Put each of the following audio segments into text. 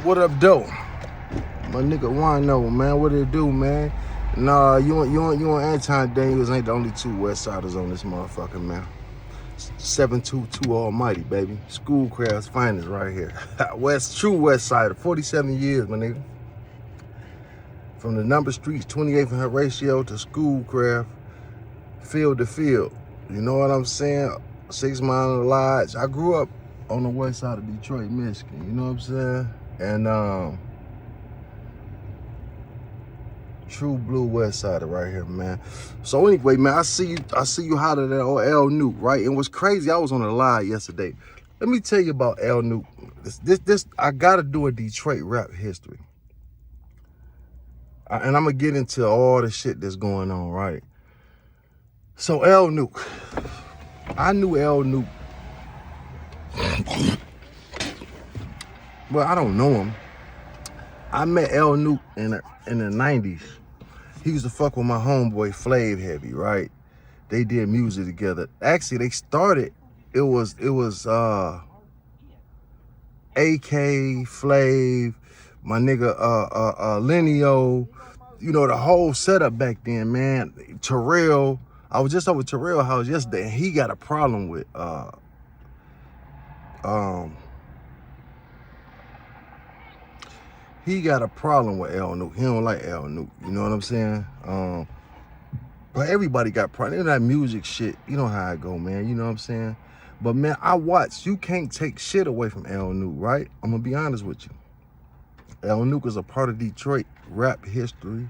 What up, though? My nigga Wino, man. What it do, man? Nah, you and Anton Daniels ain't the only two Westsiders on this motherfucker, man. 722 Almighty, baby. Schoolcraft's finest right here. True Westsider, 47 years, my nigga. From the number streets, 28th and Horatio to Schoolcraft, field to field. You know what I'm saying? 6 Mile and Lodge. I grew up on the west side of Detroit, Michigan. You know what I'm saying? And true blue west sider right here, man. So anyway, man, I see you hotter than old L Nuke, right? And what's crazy, I was on the live yesterday. Let me tell you about L Nuke. This I gotta do a Detroit rap history. And I'm gonna get into all the shit that's going on, right? So L Nuke. I knew L Nuke. Well, I don't know him. I met L Nuke in the 90s. He used to fuck with my homeboy Flav Heavy, right? They did music together. Actually, they started, it was AK, Flav, my nigga Lenio, you know, the whole setup back then, man. Terrell, I was just over Terrell's house yesterday, and he got a problem with he got a problem with L Nuke. He don't like L Nuke. You know what I'm saying? But everybody got problems. That music shit, you know how I go, man. You know what I'm saying? But man, I watch. You can't take shit away from L Nuke, right? I'm gonna be honest with you. L Nuke is a part of Detroit rap history,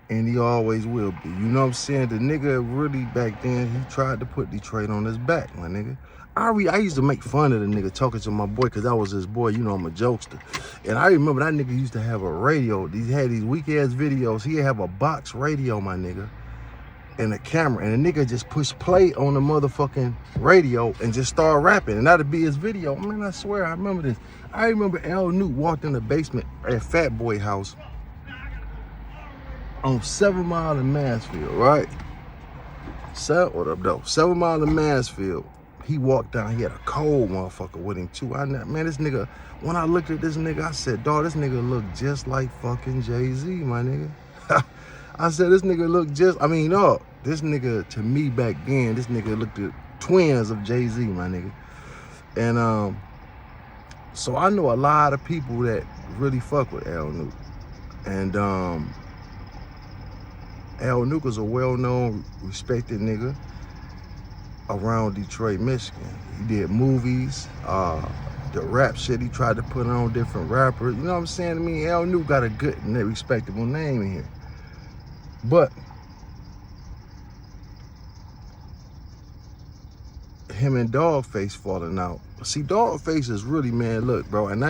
and he always will be. You know what I'm saying? The nigga really back then, he tried to put Detroit on his back, my nigga. I used to make fun of the nigga talking to my boy because I was his boy. You know, I'm a jokester. And I remember that nigga used to have a radio. He had these weak-ass videos. He'd have a box radio, my nigga, and a camera. And the nigga just push play on the motherfucking radio and just start rapping. And that'd be his video. Man, I swear, I remember this. I remember L Nuke walked in the basement at Fat Boy house on 7 Mile in Mansfield, right? 7 Mile in Mansfield. He walked down, he had a cold motherfucker with him too. Man, this nigga, when I looked at this nigga, I said, dawg, this nigga look just like fucking Jay-Z, my nigga. I said, this nigga look just, no, this nigga, to me back then, this nigga looked at twins of Jay-Z, my nigga. And so I know a lot of people that really fuck with L Nuke. And L Nuke is a well-known, respected nigga around Detroit, Michigan. He did movies, the rap shit he tried to put on different rappers. You know what I'm saying? I mean, L Nuke got a good and respectable name in here. But him and Dogface falling out. See, Dogface is really, man, look, bro, and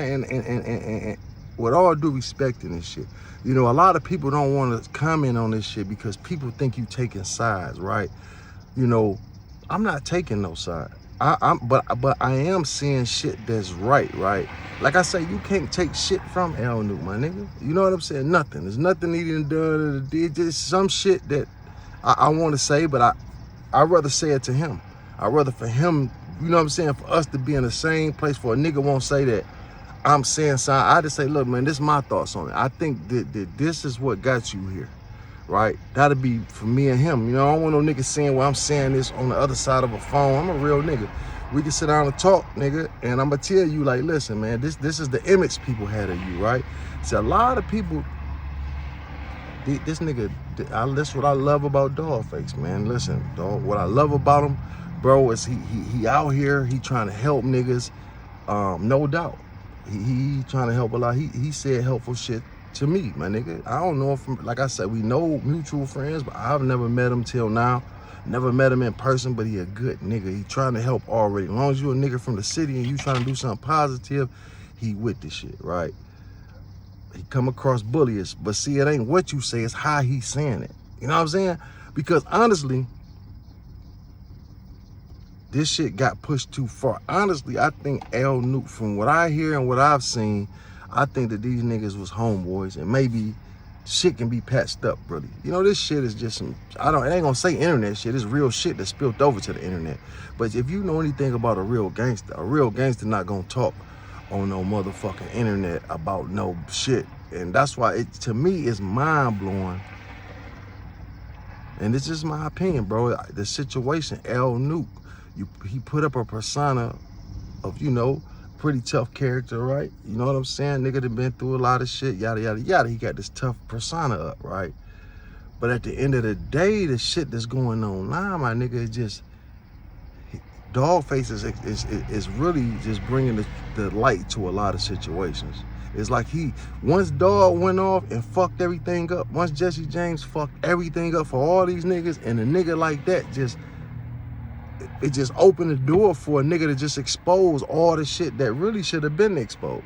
with all due respect in this shit, you know, a lot of people don't want to comment on this shit because people think you taking sides, right? You know, I'm not taking no side. But I am seeing shit that's right? Like I say, you can't take shit from L Nuke, my nigga. You know what I'm saying? Nothing. There's nothing he done done or did. Just some shit that I want to say, but I'd rather say it to him. I'd rather for him, you know what I'm saying, for us to be in the same place, for a nigga won't say that I'm saying something. I just say, look, man, this is my thoughts on it. I think that this is what got you here. Right? That'll be for me and him. You know, I don't want no nigga saying, well, I'm saying this on the other side of a phone. I'm a real nigga. We can sit down and talk, nigga, and I'm gonna tell you, like, listen, man, this is the image people had of you, right? See, a lot of people, this nigga, that's what I love about Dogface, man. Listen, dog, what I love about him, bro, is he out here, he trying to help niggas, no doubt. He trying to help a lot. He said helpful shit to me, my nigga. I don't know if, like I said, we know mutual friends, but I've never met him till now. Never met him in person, but he a good nigga. He trying to help already. As long as you a nigga from the city and you trying to do something positive, he with the shit, right? He come across bullish, but see, it ain't what you say, it's how he's saying it. You know what I'm saying? Because honestly, this shit got pushed too far. Honestly, I think L Nuke, from what I hear and what I've seen, I think that these niggas was homeboys, and maybe shit can be patched up, really. You know, this shit is just some, it ain't gonna say internet shit, it's real shit that spilled over to the internet. But if you know anything about a real gangster not gonna talk on no motherfucking internet about no shit. And that's why it, to me, is mind-blowing. And this is my opinion, bro. The situation, Nuke, he put up a persona of, you know, pretty tough character, right? You know what I'm saying? Nigga done been through a lot of shit, yada, yada, yada. He got this tough persona up, right? But at the end of the day, the shit that's going on now, my nigga, is just, Dogface is really just bringing the light to a lot of situations. It's like once Dog went off and fucked everything up, once Jesse James fucked everything up for all these niggas, and a nigga like that it just opened the door for a nigga to just expose all the shit that really should have been exposed.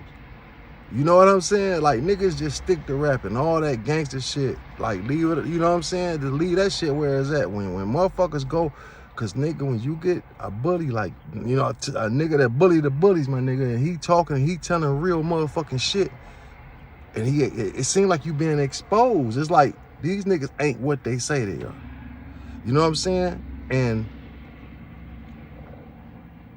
You know what I'm saying? Like, niggas just stick to rapping, all that gangster shit. Like, leave it, you know what I'm saying? To leave that shit where it's at. When motherfuckers go, cause nigga, when you get a bully, like, you know, a nigga that bully the bullies, my nigga, and he talking, he telling real motherfucking shit, and it seems like you being exposed. It's like, these niggas ain't what they say they are. You know what I'm saying? And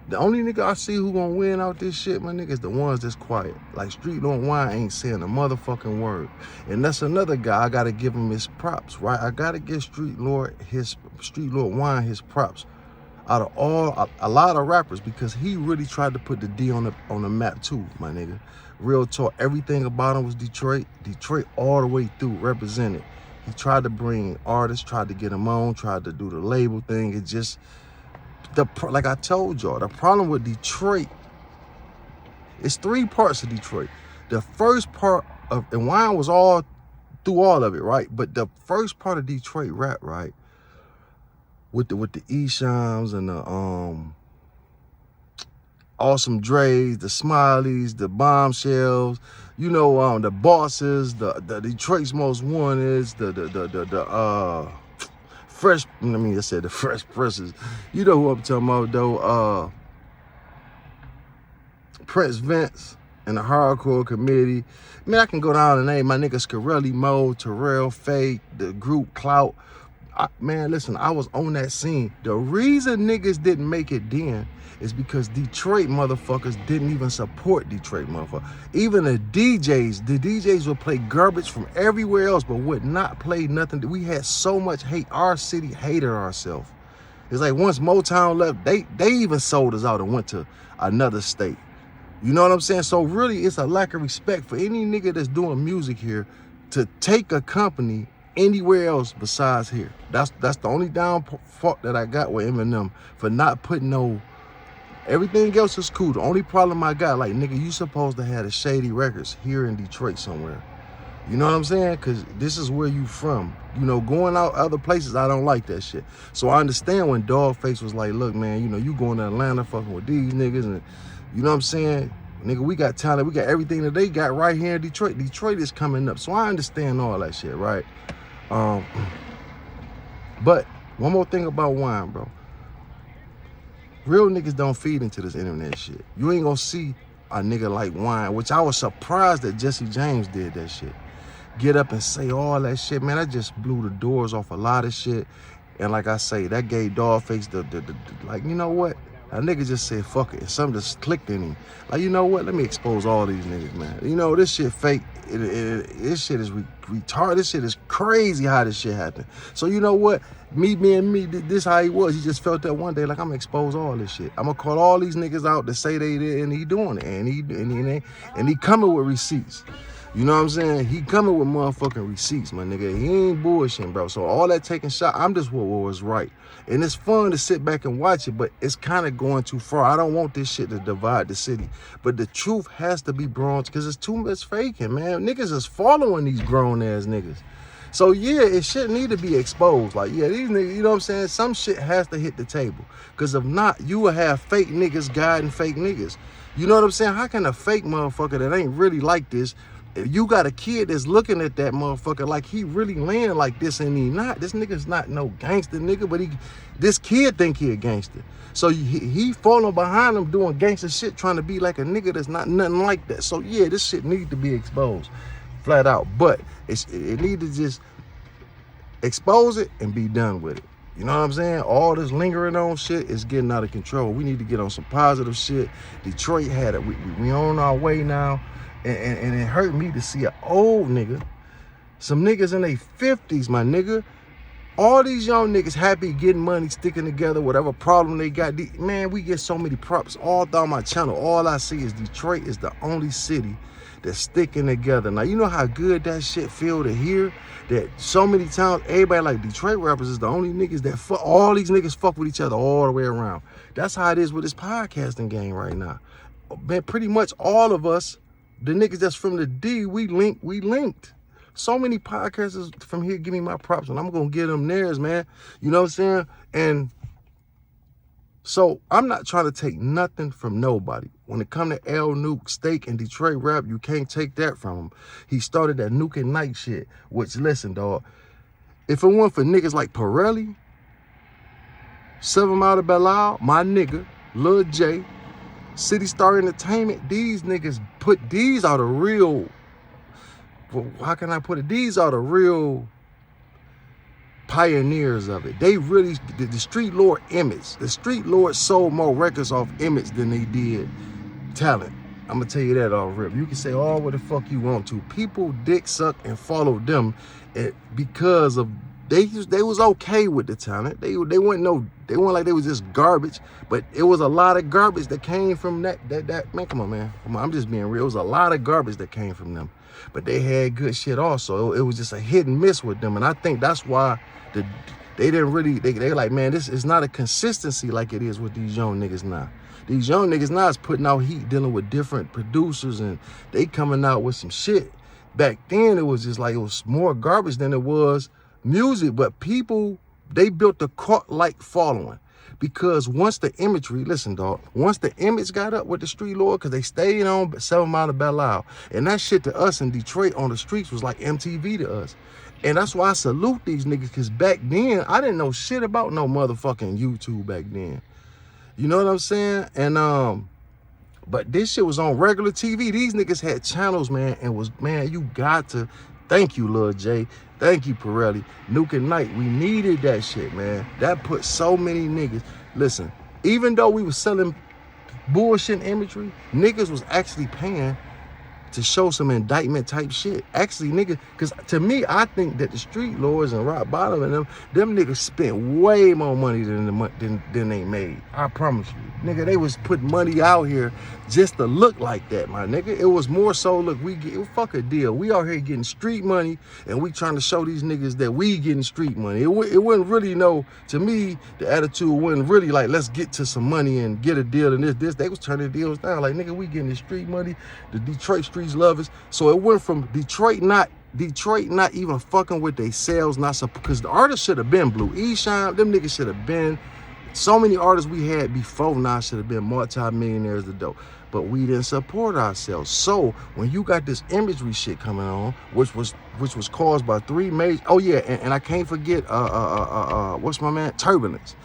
the only nigga I see who gonna win out this shit, my nigga, is the ones that's quiet. Like, Street Lord Wine ain't saying a motherfucking word. And that's another guy, I gotta give him his props, right? I gotta give Street Lord Wine his props. Out of a lot of rappers, because he really tried to put the D on the map too, my nigga. Real talk, everything about him was Detroit all the way through, represented. He tried to bring artists, tried to get them on, tried to do the label thing. It just, like I told y'all, the problem with Detroit, it's 3 parts of Detroit. The first part of, and Wine was all through all of it, right? But the first part of Detroit rap, right, with the Eshams and the Awesome Dre's, the Smileys, the Bombshells, you know, the Bosses, the Detroit's Most Wanted, the Fresh, I mean, I said the Fresh Princes. You know who I'm talking about, though. Prince Vince and the Hardcore Committee. Man, I can go down and name my niggas Scarelli, Mo, Terrell, Faye, the group Clout. Man, listen, I was on that scene. The reason niggas didn't make it then is because Detroit motherfuckers didn't even support Detroit motherfuckers. Even the DJs would play garbage from everywhere else, but would not play nothing. We had so much hate. Our city hated ourselves. It's like once Motown left, they even sold us out and went to another state. You know what I'm saying? So really, it's a lack of respect for any nigga that's doing music here to take a company anywhere else besides here. That's the only fault that I got with Eminem, for not putting no. Everything else is cool. The only problem I got, like, nigga, you supposed to have the Shady Records here in Detroit somewhere. You know what I'm saying? Because this is where you from. You know, going out other places, I don't like that shit. So I understand when Dogface was like, look, man, you know, you going to Atlanta fucking with these niggas, and you know what I'm saying? Nigga, we got talent. We got everything that they got right here in Detroit. Detroit is coming up. So I understand all that shit, right? But one more thing about Wine, bro. Real niggas don't feed into this internet shit. You ain't gonna see a nigga like Wine, which I was surprised that Jesse James did that shit. Get up and say all that shit, man. That just blew the doors off a lot of shit. And like I say, that gave Dogface like, you know what? A nigga just said, fuck it. Something just clicked in him. Like, you know what? Let me expose all these niggas, man. You know, this shit fake. This shit is retarded. This shit is crazy how this shit happened. So, you know what? Me being me, this how he was. He just felt that one day, like, I'm gonna expose all this shit. I'm gonna call all these niggas out to say they did, and he doing it. And he coming with receipts. You know what I'm saying? He coming with motherfucking receipts, my nigga. He ain't bullshitting, bro. So all that taking shot, I'm just what was right. And it's fun to sit back and watch it, but it's kind of going too far. I don't want this shit to divide the city. But the truth has to be brought, because it's too much faking, man. Niggas is following these grown-ass niggas. So, yeah, it shouldn't need to be exposed. Like, yeah, these niggas, you know what I'm saying? Some shit has to hit the table. Because if not, you will have fake niggas guiding fake niggas. You know what I'm saying? How can a fake motherfucker that ain't really like this, if you got a kid that's looking at that motherfucker like he really laying like this and he not, this nigga's not no gangster nigga, but this kid think he a gangster. So he falling behind him doing gangster shit, trying to be like a nigga that's not nothing like that. So yeah, this shit need to be exposed, flat out. But it need to just expose it and be done with it. You know what I'm saying? All this lingering on shit is getting out of control. We need to get on some positive shit. Detroit had it. We on our way now. And it hurt me to see an old nigga, some niggas in their 50s, my nigga. All these young niggas happy getting money, sticking together, whatever problem they got. Man, we get so many props all down my channel. All I see is Detroit is the only city that's sticking together. Now, you know how good that shit feel to hear? That so many times, everybody like Detroit rappers is the only niggas that fuck, all these niggas fuck with each other all the way around. That's how it is with this podcasting game right now. Man, pretty much all of us, the niggas that's from the D, we linked. So many podcasters from here give me my props, and I'm gonna give them theirs, man. You know what I'm saying? And so I'm not trying to take nothing from nobody. When it come to Nuke, Steak, and Detroit rap, you can't take that from him. He started that Nuke and Night shit, which, listen, dog, if it weren't for niggas like Pirelli, 7 Mile of Belial, my nigga, Lil J, City Star Entertainment, these niggas these are the real, well, how can I put it? These are the real pioneers of it. They really, the Street Lord image. The Street Lord sold more records off image than they did talent. I'm gonna tell you that off rip. You can say all what the fuck you want to. People dick suck and follow them because of they was okay with the talent. They weren't like they was just garbage, but it was a lot of garbage that came from that man. Come on, man. Come on, I'm just being real. It was a lot of garbage that came from them. But they had good shit also. It was just a hit and miss with them. And I think that's why they didn't really, they like, man, this is not a consistency like it is with these young niggas now. These young niggas now is putting out heat, dealing with different producers, and they coming out with some shit. Back then, it was just like, it was more garbage than it was music. But people, they built a cult-like following. Because once the imagery, listen, dog, once the image got up with the Street Lord, because they stayed on 7 Mile of Belial, and that shit to us in Detroit on the streets was like MTV to us. And that's why I salute these niggas, because back then, I didn't know shit about no motherfucking YouTube back then. You know what I'm saying? And, but this shit was on regular TV. These niggas had channels, man, and was, man, you got to, thank you, Lil J. Thank you, Pirelli. Nuke and Night. We needed that shit, man. That put so many niggas. Listen, even though we was selling bullshit imagery, niggas was actually paying to show some indictment type shit. Actually, niggas, because to me, I think that the Street Lords and Rock Bottom and them niggas spent way more money than they made. I promise you. Nigga, they was putting money out here just to look like that, my nigga. It was more so, look, fuck a deal. We out here getting street money, and we trying to show these niggas that we getting street money. It wasn't really, to me, the attitude wasn't really like, let's get to some money and get a deal and this. They was turning deals down. Like, nigga, we getting the street money, the Detroit streets love us. So it went from Detroit not even fucking with they sales, because the artists should have been Blue E-Shine, them niggas should have been, so many artists we had before now should have been multi-millionaires to dope. But we didn't support ourselves. So when you got this imagery shit coming on, which was caused by 3 major, oh yeah, and I can't forget what's my man? Turbulence.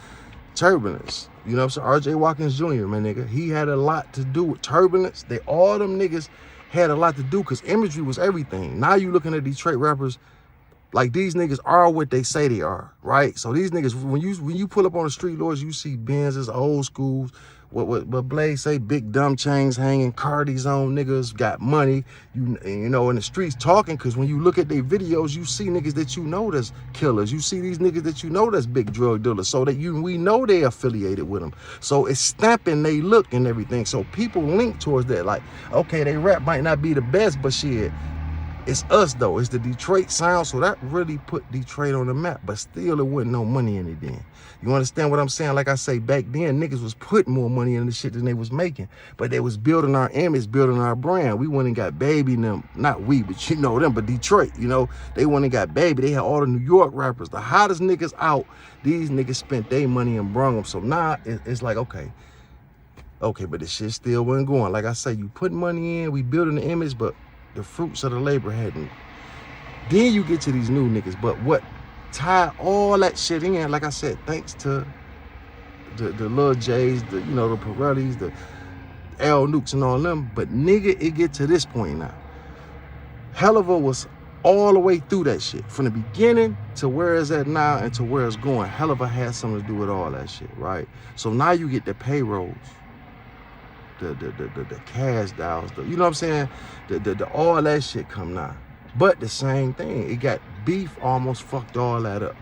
You know, so RJ Watkins Jr., my nigga, he had a lot to do with Turbulence. All them niggas had a lot to do because imagery was everything. Now you looking at Detroit rappers, like these niggas are what they say they are, right? So these niggas, when you pull up on the Street Lords, you see Benz's, old schools, what Blaze say, big dumb chains hanging, Cardi's on, niggas got money, you know, in the streets talking, because when you look at their videos, you see niggas that you know that's killers. You see these niggas that you know that's big drug dealers, so that we know they affiliated with them. So it's stamping they look and everything. So people link towards that, like, okay, they rap might not be the best, but shit, it's us though. It's the Detroit sound, so that really put Detroit on the map. But still, it wasn't no money in it then. You understand what I'm saying? Like I say, back then, niggas was putting more money in the shit than they was making. But they was building our image, building our brand. We went and got Baby and them, not we, but you know them, but Detroit, you know. They went and got Baby. They had all the New York rappers, the hottest niggas out. These niggas spent their money and brung them. So now it's like, okay, but this shit still wasn't going. Like I say, you put money in, we building the image, but the fruits of the labor hadn't. Then you get to these new niggas. But what tied all that shit in, like I said, thanks to the Lil J's, the Pirellis, the Nukes and all them. But nigga, it get to this point now. Helluva was all the way through that shit. From the beginning to where it's at now and to where it's going. Hell of a had something to do with all that shit, right? So now you get the payrolls, the cash dials, you know what I'm saying? The all that shit come now. But the same thing, it got beef almost fucked all that up.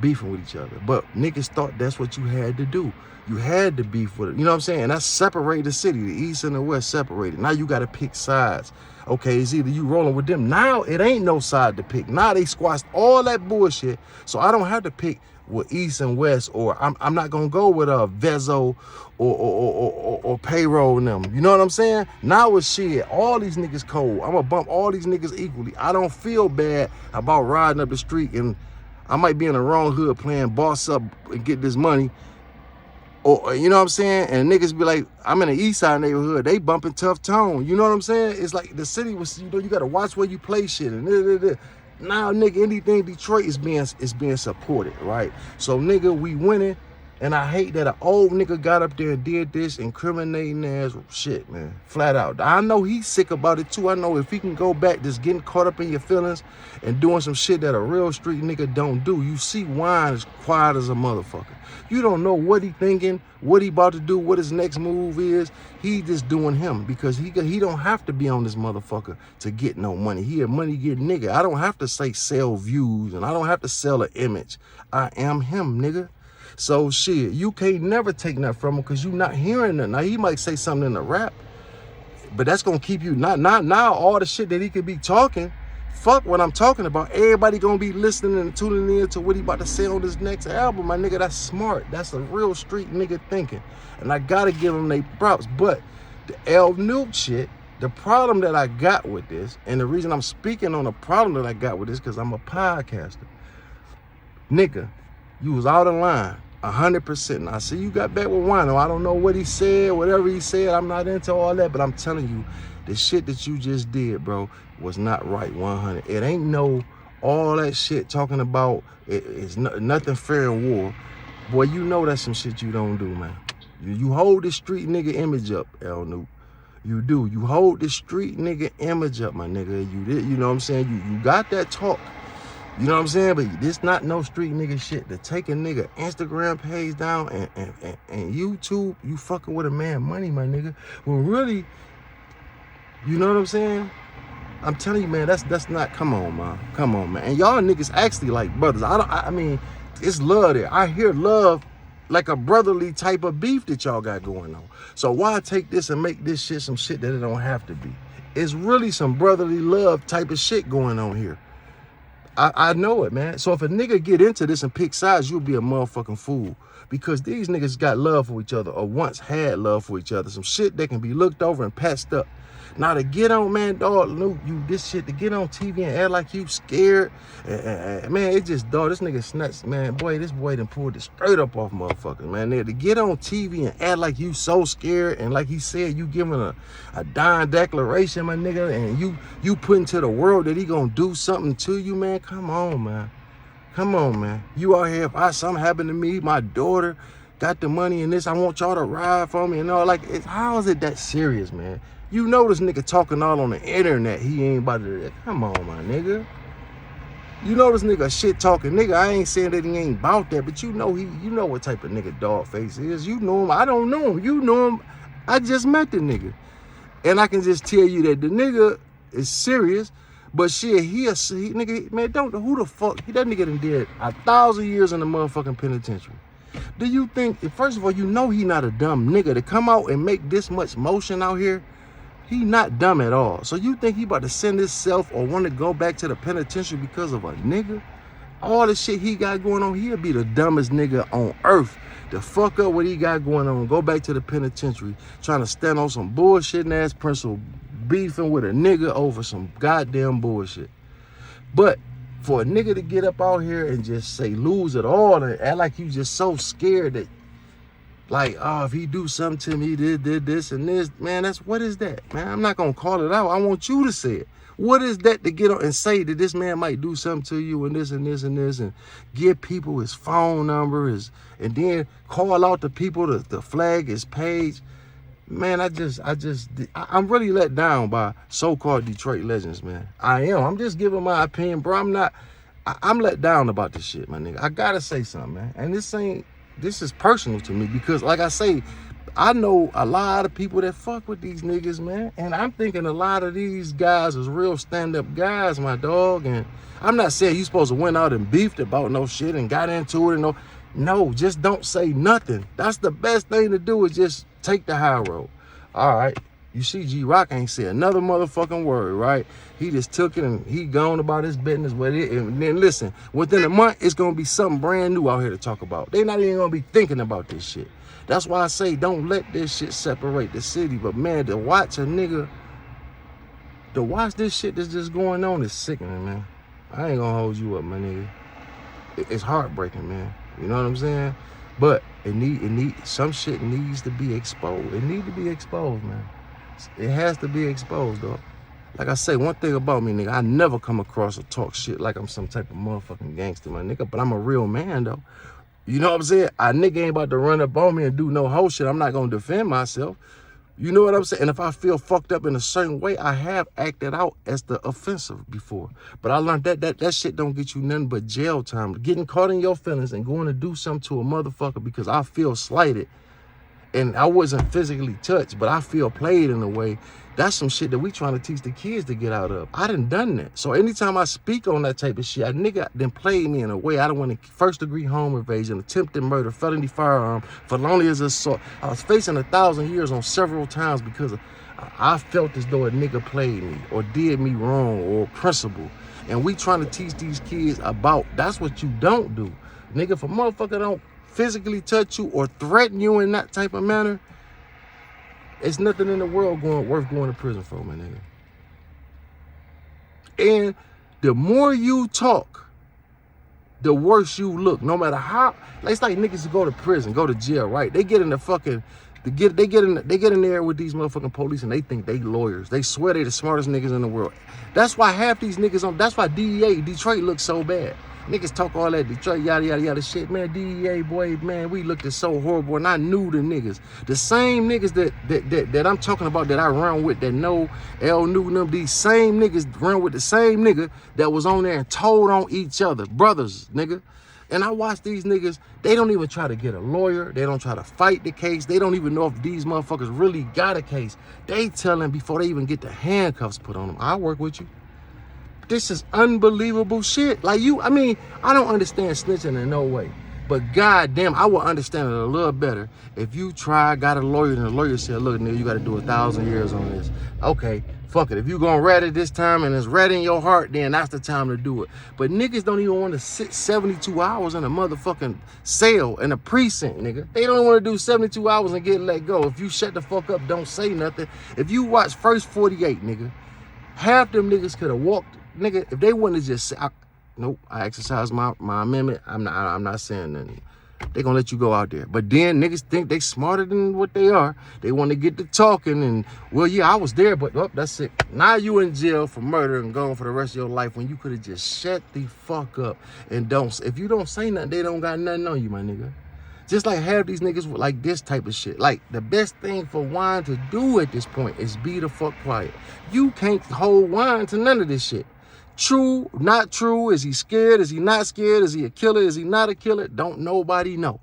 Beefing with each other. But niggas thought that's what you had to do. You had to beef with it. You know what I'm saying? And that's separated the city. The east and the west separated. Now you got to pick sides. Okay, it's either you rolling with them. Now it ain't no side to pick. Now they squashed all that bullshit. So I don't have to pick with east and west, or I'm not gonna go with a Vezo or payroll and them. You know what I'm saying? Now it's shit. All these niggas cold. I'm gonna bump all these niggas equally. I don't feel bad about riding up the street and I might be in the wrong hood playing boss up and get this money. Or, you know what I'm saying? And niggas be like, I'm in the east side neighborhood. They bumping tough tone. You know what I'm saying? It's like the city was, you know, you got to watch where you play shit. And now, nigga, anything Detroit is being supported, right? So, nigga, we winning. And I hate that an old nigga got up there and did this incriminating ass shit, man. Flat out. I know he's sick about it too. I know if he can go back just getting caught up in your feelings and doing some shit that a real street nigga don't do. You see Wine is quiet as a motherfucker. You don't know what he thinking, what he about to do, what his next move is. He just doing him because he don't have to be on this motherfucker to get no money. He a money getting nigga. I don't have to say sell views and I don't have to sell an image. I am him, nigga. So shit, you can't never take that from him because you not hearing it. Now he might say something in the rap, but that's gonna keep you not now all the shit that he could be talking. Fuck what I'm talking about. Everybody gonna be listening and tuning in to what he about to say on this next album. My nigga, that's smart. That's a real street nigga thinking. And I gotta give him they props. But the Nuke shit, the problem that I got with this, and the reason I'm speaking on the problem that I got with this, because I'm a podcaster. Nigga, you was out of line. 100%. Now, I see you got back with Wino. I don't know what he said, whatever he said. I'm not into all that, but I'm telling you, the shit that you just did, bro, was not right. 100. It ain't no all that shit talking about it's nothing fair in war. Boy, you know that's some shit you don't do, man. You hold the street nigga image up, Nuke. You do. You hold the street nigga image up, my nigga. You know what I'm saying? You got that talk. You know what I'm saying? But this not no street nigga shit. To take a nigga Instagram page down and YouTube, you fucking with a man money, my nigga. Well, really, you know what I'm saying? I'm telling you, man, that's not, come on, man. Come on, man. And y'all niggas actually like brothers. I mean, it's love there. I hear love like a brotherly type of beef that y'all got going on. So why take this and make this shit some shit that it don't have to be? It's really some brotherly love type of shit going on here. I know it, man. So if a nigga get into this and pick sides, you'll be a motherfucking fool. Because these niggas got love for each other or once had love for each other. Some shit that can be looked over and patched up. Now to get on, man, dog, Luke, you this shit, to get on TV and act like you scared, man, it just, dog, this nigga snuts, man. Boy, this boy done pulled it straight up off motherfuckers, man. To get on TV and act like you so scared, and like he said, you giving a dying declaration, my nigga, and you putting to the world that he gonna do something to you, man. Come on, man. Come on, man. You out here, if something happened to me, my daughter got the money and this, I want y'all to ride for me and all, like, how is it that serious, man? You know this nigga talking all on the internet. He ain't about to, come on, my nigga. You know this nigga shit talking nigga. I ain't saying that he ain't about that, but you know what type of nigga Dogface is. You know him. I don't know him. You know him. I just met the nigga. And I can just tell you that the nigga is serious, but shit, he nigga, man, who the fuck, that nigga done did 1,000 years in the motherfucking penitentiary. Do you think, first of all, you know he not a dumb nigga to come out and make this much motion out here? He not dumb at all. So you think he about to send himself or want to go back to the penitentiary because of a nigga? All the shit he got going on, he'll be the dumbest nigga on earth to fuck up what he got going on, go back to the penitentiary, trying to stand on some bullshitting ass principle, beefing with a nigga over some goddamn bullshit. But for a nigga to get up out here and just say lose it all and act like you just so scared that, like, oh, if he do something to me, did this and this, man, what is that, man? I'm not gonna call it out. I want you to say it. What is that to get on and say that this man might do something to you and this and this and this, and give people his phone number, and then call out the people to flag his page? Man, I'm really let down by so-called Detroit legends, man. I am. I'm just giving my opinion, bro. I'm let down about this shit, my nigga. I gotta say something, man. And this is personal to me because, like I say, I know a lot of people that fuck with these niggas, man. And I'm thinking a lot of these guys is real stand-up guys, my dog. And I'm not saying you supposed to went out and beefed about no shit and got into it and no, just don't say nothing. That's the best thing to do, is just take the high road. All right. You see, G-Rock ain't said another motherfucking word, right? He just took it and he gone about his business with it. And then listen, within a month, it's going to be something brand new out here to talk about. They not even going to be thinking about this shit. That's why I say don't let this shit separate the city. But man, to watch this shit that's just going on is sickening, man. I ain't gonna hold you up, my nigga. It's heartbreaking, man. You know what I'm saying? But some shit needs to be exposed. It need to be exposed, man. It has to be exposed, though. Like I say, one thing about me, nigga, I never come across or talk shit like I'm some type of motherfucking gangster, my nigga. But I'm a real man, though. You know what I'm saying? A nigga ain't about to run up on me and do no whole shit. I'm not gonna defend myself. You know what I'm saying? And if I feel fucked up in a certain way, I have acted out as the offensive before. But I learned that shit don't get you nothing but jail time. Getting caught in your feelings and going to do something to a motherfucker because I feel slighted and I wasn't physically touched, but I feel played in a way. That's some shit that we trying to teach the kids to get out of. I done done that. So anytime I speak on that type of shit, a nigga done played me in a way. I don't want to first-degree home invasion, attempted murder, felony firearm, felonious assault. I was facing 1,000 years on several times because I felt as though a nigga played me or did me wrong or principle. And we trying to teach these kids about that's what you don't do. Nigga, if a motherfucker don't physically touch you or threaten you in that type of manner, it's nothing in the world worth going to prison for, my nigga. And the more you talk, the worse you look. No matter how, it's like niggas who go to prison, go to jail, right? They get in the fucking, they get in there with these motherfucking police and they think they lawyers. They swear they the smartest niggas in the world. That's why half these niggas that's why Detroit looks so bad. Niggas talk all that Detroit, yada, yada, yada shit. Man, DEA, boy, man, we looked at so horrible. And I knew the niggas. The same niggas that I'm talking about that I run with, that know L knew them, these same niggas run with the same nigga that was on there and told on each other. Brothers, nigga. And I watch these niggas, they don't even try to get a lawyer. They don't try to fight the case. They don't even know if these motherfuckers really got a case. They tell them before they even get the handcuffs put on them, I'll work with you. This is unbelievable shit. Like I don't understand snitching in no way. But goddamn, I will understand it a little better if you got a lawyer and the lawyer said, look, nigga, you got to do 1,000 years on this. Okay, fuck it. If you gonna rat it this time and it's rat in your heart, then that's the time to do it. But niggas don't even want to sit 72 hours in a motherfucking cell in a precinct, nigga. They don't want to do 72 hours and get let go. If you shut the fuck up, don't say nothing. If you watch First 48, nigga, half them niggas could have walked. Nigga, if they wouldn't have just said, nope, I exercised my amendment, I'm not saying nothing. They gonna let you go out there. But then niggas think they smarter than what they are. They want to get to talking and, well, yeah, I was there, but that's it. Now you in jail for murder and gone for the rest of your life when you could have just shut the fuck up and if you don't say nothing, they don't got nothing on you, my nigga. Just like have these niggas with like this type of shit. Like the best thing for Wine to do at this point is be the fuck quiet. You can't hold Wine to none of this shit. True, not true, is he scared, is he not scared, is he a killer, is he not a killer? Don't nobody know,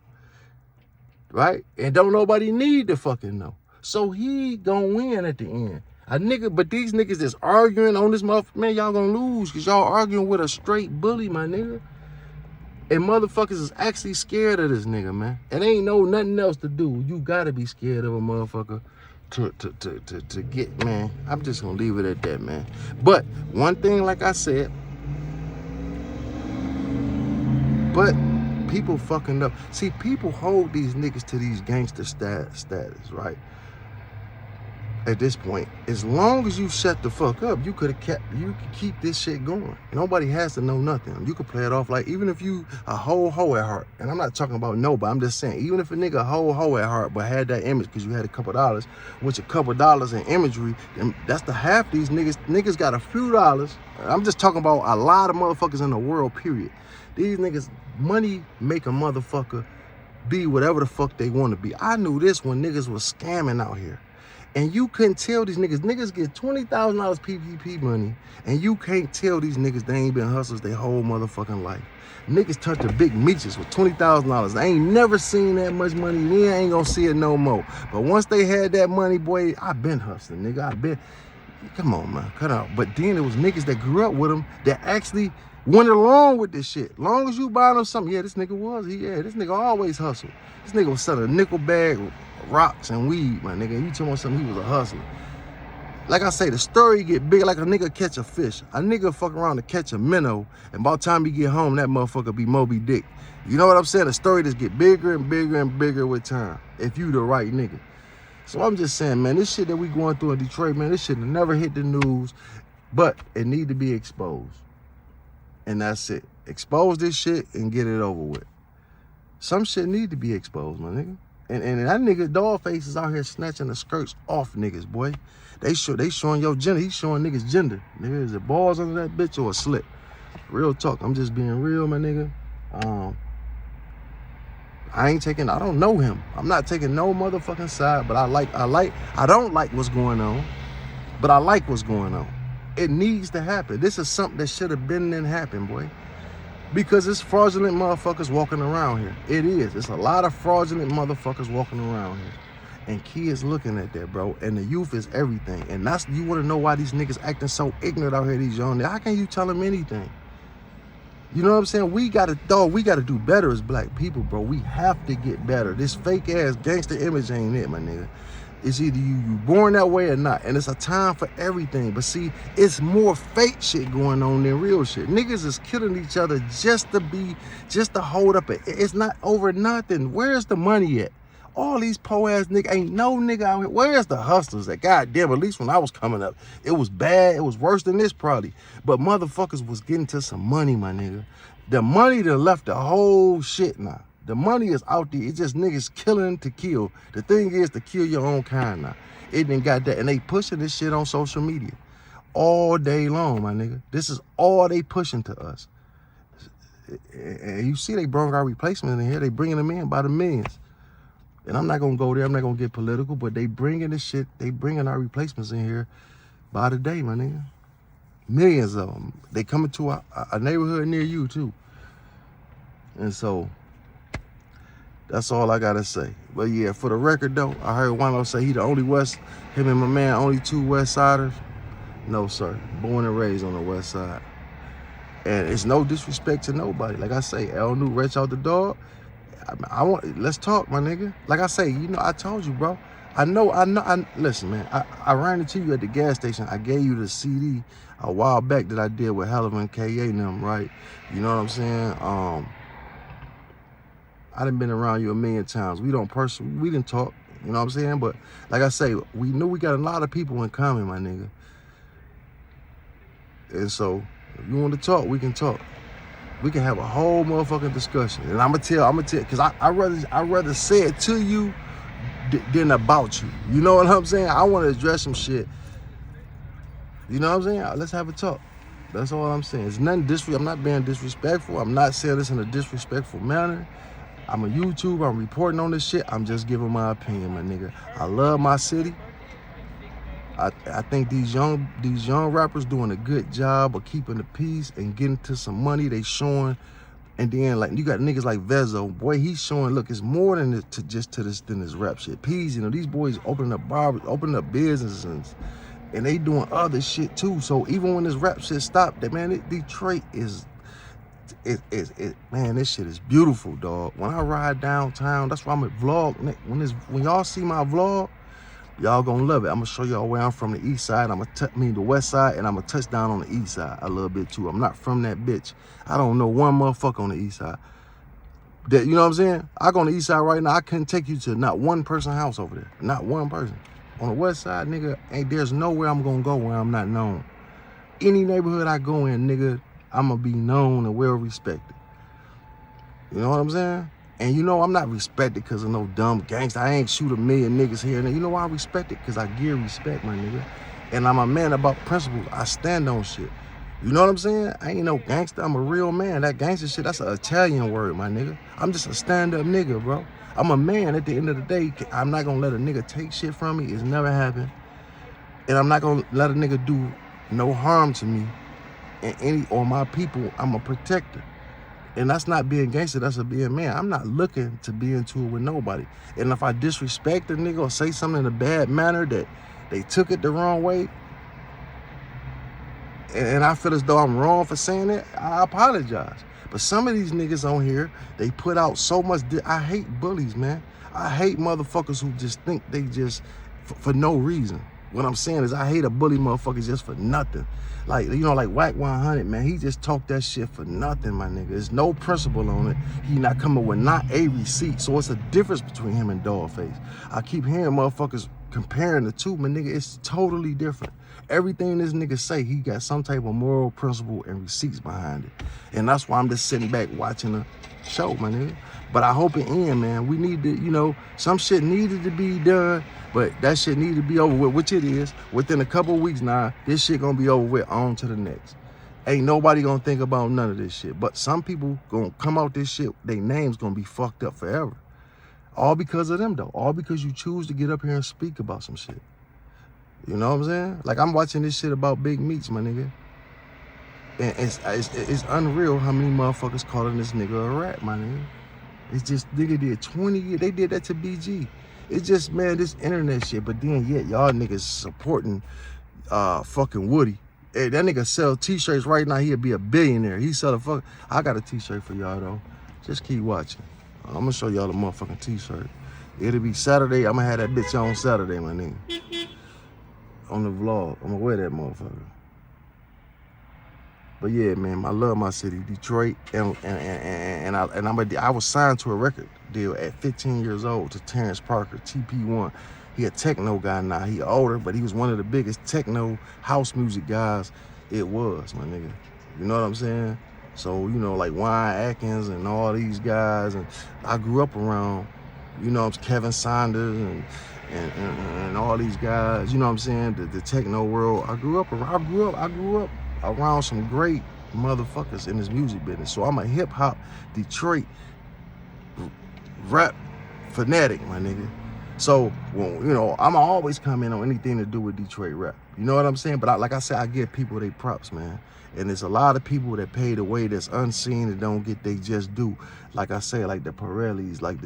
right? And don't nobody need to fucking know. So he gonna win at the end. But these niggas that's arguing on this motherfucker, man, y'all gonna lose because y'all arguing with a straight bully, my nigga. And motherfuckers is actually scared of this nigga, man. And ain't nothing else to do. You gotta be scared of a motherfucker to get, man. I'm just gonna leave it at that, man. But one thing, like I said, but people fucking up. See, people hold these niggas to these gangster status, right? At this point, as long as you shut the fuck up, you could keep this shit going. Nobody has to know nothing. You could play it off like, even if you a whole hoe at heart, and I'm not talking about nobody, I'm just saying, even if a nigga a whole hoe at heart, but had that image because you had a couple dollars, which a couple dollars in imagery, and that's the half these niggas got a few dollars. I'm just talking about a lot of motherfuckers in the world, period. These niggas, money make a motherfucker be whatever the fuck they want to be. I knew this when niggas was scamming out here. And you couldn't tell these niggas. Niggas get $20,000 PPP money, and you can't tell these niggas they ain't been hustlers their whole motherfucking life. Niggas turned to big meechers with $20,000. I ain't never seen that much money. Then I ain't gonna see it no more. But once they had that money, boy, I been hustling, nigga. I been. Come on, man, cut out. But then it was niggas that grew up with them that actually went along with this shit. Long as you buy them something, yeah, this nigga was. This nigga always hustled. This nigga was selling a nickel bag, rocks and weed, my nigga. You talking about something, he was a hustler. Like I say, the story get bigger like a nigga catch a fish. A nigga fuck around to catch a minnow, and by the time he get home, that motherfucker be Moby Dick. You know what I'm saying? The story just get bigger and bigger and bigger with time, if you the right nigga. So I'm just saying, man, this shit that we going through in Detroit, man, this shit never hit the news, but it need to be exposed. And that's it. Expose this shit and get it over with. Some shit need to be exposed, my nigga. And that nigga Dogface is out here snatching the skirts off niggas, boy. They showing your gender. He's showing niggas gender. Nigga, is it balls under that bitch or a slit? Real talk. I'm just being real, my nigga. I don't know him. I'm not taking no motherfucking side, but I don't like what's going on, but I like what's going on. It needs to happen. This is something that should have been and happened, boy. Because it's fraudulent motherfuckers walking around here. It is. It's a lot of fraudulent motherfuckers walking around here. And kids looking at that, bro. And the youth is everything. And that's, you want to know why these niggas acting so ignorant out here, these young niggas. How can you tell them anything? You know what I'm saying? We got to do better as black people, bro. We have to get better. This fake ass gangster image ain't it, my nigga. It's either you born that way or not. And it's a time for everything. But see, it's more fake shit going on than real shit. Niggas is killing each other just to hold up. It's not over nothing. Where's the money at? All these po ass niggas, ain't no nigga out here. Where's the hustlers that, goddamn, at least when I was coming up, it was bad. It was worse than this probably. But motherfuckers was getting to some money, my nigga. The money that left the whole shit now. The money is out there. It's just niggas killing to kill. The thing is to kill your own kind now. It done got that. And they pushing this shit on social media all day long, my nigga. This is all they pushing to us. And you see they brought our replacements in here. They bringing them in by the millions. And I'm not going to go there. I'm not going to get political. But they bringing this shit. They bringing our replacements in here by the day, my nigga. Millions of them. They coming to a neighborhood near you, too. And so that's all I gotta say. But yeah, for the record though, I heard Wano say he the only him and my man, only 2 West Siders. No, sir. Born and raised on the West Side. And it's no disrespect to nobody. Like I say, El Nuke, Wretch out the dog. Let's talk, my nigga. Like I say, you know, I told you, bro. Listen, man, I ran into you at the gas station. I gave you the CD a while back that I did with Hellman, KA and them, right? You know what I'm saying? I done been around you a million times. We didn't talk, you know what I'm saying? But like I say, we knew we got a lot of people in common, my nigga. And so if you want to talk, we can talk. We can have a whole motherfucking discussion. And I'm gonna tell, because I rather say it to you than about you. You know what I'm saying? I want to address some shit. You know what I'm saying? Let's have a talk. That's all I'm saying. It's nothing I'm not being disrespectful. I'm not saying this in a disrespectful manner. I'm a YouTuber, I'm reporting on this shit. I'm just giving my opinion, my nigga. I love my city. I think these young rappers doing a good job of keeping the peace and getting to some money. They showing, and then like you got niggas like Vezo, boy, he's showing. Look, it's more than this rap shit. Peas, you know, these boys opening up bars, opening up businesses, and they doing other shit too. So even when this rap shit stopped, that man, Detroit is. Man, this shit is beautiful, dog. When I ride downtown, that's why I'm at vlog. When y'all see my vlog, y'all gonna love it. I'm gonna show y'all where I'm from, the east side. The west side, and I'm gonna touch down on the east side a little bit too. I'm not from that bitch. I don't know one motherfucker on the east side. You know what I'm saying? I go on the east side right now. I couldn't take you to not one person house over there. Not one person. On the west side, nigga, there's nowhere I'm gonna go where I'm not known. Any neighborhood I go in, nigga, I'm gonna be known and well respected. You know what I'm saying? And you know I'm not respected because of no dumb gangster. I ain't shoot a million niggas here and there. You know why I respect it? Because I give respect, my nigga. And I'm a man about principles. I stand on shit. You know what I'm saying? I ain't no gangster. I'm a real man. That gangster shit, that's an Italian word, my nigga. I'm just a stand-up nigga, bro. I'm a man at the end of the day. I'm not gonna let a nigga take shit from me. It's never happened. And I'm not gonna let a nigga do no harm to me and or my people. I'm a protector. And that's not being gangster, that's a being man. I'm not looking to be into it with nobody. And if I disrespect a nigga or say something in a bad manner that they took it the wrong way, and I feel as though I'm wrong for saying it, I apologize. But some of these niggas on here, they put out so much, I hate bullies, man. I hate motherfuckers who just think they just, for no reason. What I'm saying is I hate a bully motherfucker just for nothing. Like, you know, like Whack 100, man, he just talked that shit for nothing, my nigga. There's no principle on it. He not coming with not a receipt. So it's a difference between him and Dogface. I keep hearing motherfuckers comparing the two, my nigga. It's totally different. Everything this nigga say, he got some type of moral principle and receipts behind it. And that's why I'm just sitting back watching the show, my nigga. But I hope it end, man. We need to, you know, some shit needed to be done, but that shit needed to be over with, which it is. Within a couple of weeks now, this shit gonna be over with, on to the next. Ain't nobody gonna think about none of this shit. But some people gonna come out this shit, their name's gonna be fucked up forever. All because of them, though. All because you choose to get up here and speak about some shit. You know what I'm saying? Like, I'm watching this shit about Big Meats, my nigga. And it's unreal how many motherfuckers calling this nigga a rat, my nigga. It's just, nigga did 20 years. They did that to BG. It's just, man, this internet shit. But then, yet, y'all niggas supporting fucking Woody. Hey, that nigga sell t-shirts right now. He'll be a billionaire. He sell a fuck. I got a t-shirt for y'all, though. Just keep watching. I'm going to show y'all the motherfucking t-shirt. It'll be Saturday. I'm going to have that bitch on Saturday, my nigga. On the vlog. I'm going to wear that motherfucker. But yeah, man, I love my city, Detroit, and I was signed to a record deal at 15 years old to Terrence Parker, TP1. He a techno guy now. He older, but he was one of the biggest techno house music guys it was, my nigga. You know what I'm saying? So, you know, like Wine Atkins and all these guys, and I grew up around, you know, Kevin Saunders and all these guys. You know what I'm saying? The techno world. I grew up around some great motherfuckers in this music business. So I'm a hip hop Detroit rap fanatic, my nigga. So, well, you know, I'm always comment on anything to do with Detroit rap. You know what I'm saying? But like I said, I give people their props, man. And there's a lot of people that pay the way that's unseen and don't get they just do. Like I say, like the Pirellis, like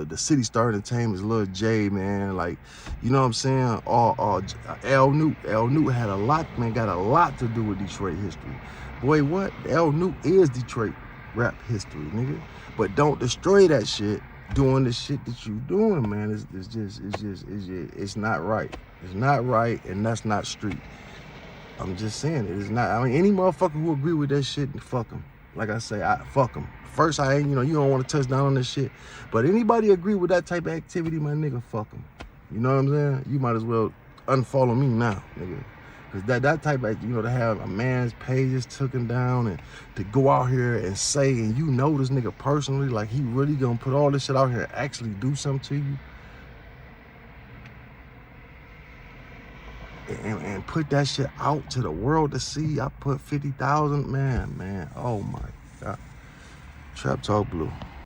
the City Star Entertainment's Lil J, man. Like, you know what I'm saying? Nuke. Nuke had a lot, man, got a lot to do with Detroit history. Boy, what? Nuke is Detroit rap history, nigga. But don't destroy that shit doing the shit that you doing, man. It's not right. It's not right, and that's not street. I'm just saying it is not. I mean, any motherfucker who agree with that shit, fuck them. Like I say, fuck them. First, you know, you don't want to touch down on this shit. But anybody agree with that type of activity, my nigga, fuck them. You know what I'm saying? You might as well unfollow me now, nigga. Because that type of, you know, to have a man's pages taken down and to go out here and say, and you know this nigga personally, like he really gonna put all this shit out here and actually do something to you. And put that shit out to the world to see. I put 50,000, man, oh my God. Trap Talk Blue.